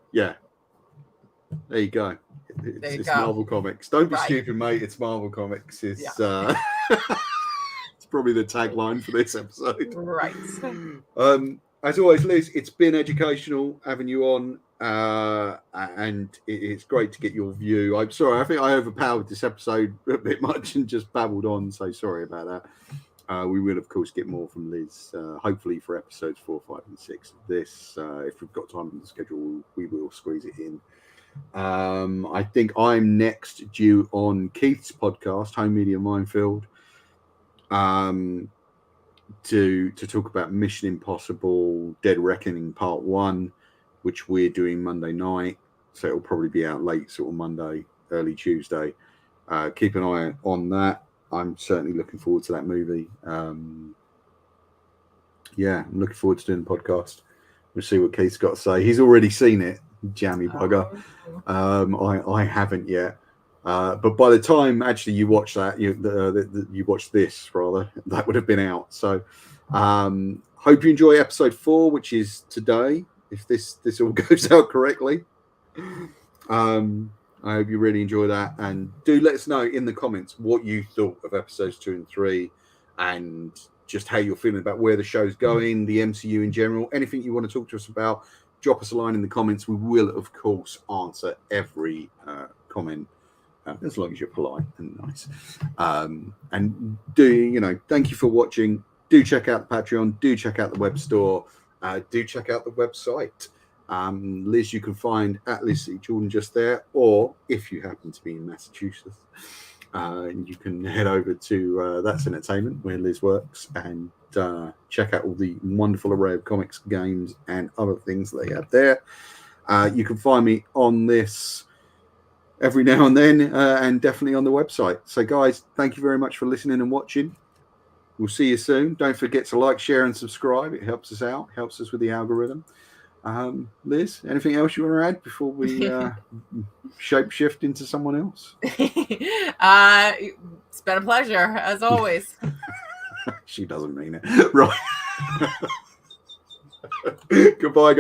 there you go. It's Marvel Comics. Don't be stupid, mate. It's Marvel Comics. It's it's probably the tagline for this episode. Right. As always, Liz, it's been educational having you on, and it's great to get your view. I'm sorry, I think I overpowered this episode a bit much and just babbled on, so sorry about that. We will, of course, get more from Liz, hopefully for episodes 4, 5, and 6 of this. If we've got time in the schedule, we will squeeze it in. I think I'm next due on Keith's podcast, Home Media Minefield, to talk about Mission Impossible Dead Reckoning Part 1, which we're doing Monday night, so it'll probably be out late sort of Monday, early Tuesday. Keep an eye on that. I'm certainly looking forward to that movie. I'm looking forward to doing the podcast. We'll see what Keith's got to say. He's already seen it, jammy bugger. I haven't yet. But by the time actually you watch that, you watch this rather, that would have been out. So hope you enjoy episode 4, which is today, if this all goes out correctly. I hope you really enjoy that, and do let us know in the comments what you thought of episodes 2 and 3, and just how you're feeling about where the show's going, the MCU in general, anything you want to talk to us about. Drop us a line in the comments. We will, of course, answer every comment, as long as you're polite and nice. And thank you for watching. Do check out the Patreon. Do check out the web store. Do check out the website. Liz, you can find at Liz C. Jordan just there, or if you happen to be in Massachusetts, you can head over to That's Entertainment, where Liz works, and check out all the wonderful array of comics, games, and other things they have there. You can find me on this every now and then, and definitely on the website. So, guys, thank you very much for listening and watching. We'll see you soon. Don't forget to like, share, and subscribe. It helps us out, helps us with the algorithm. Liz, anything else you want to add before we shapeshift into someone else? It's been a pleasure, as always. She doesn't mean it. Right. Goodbye, guys.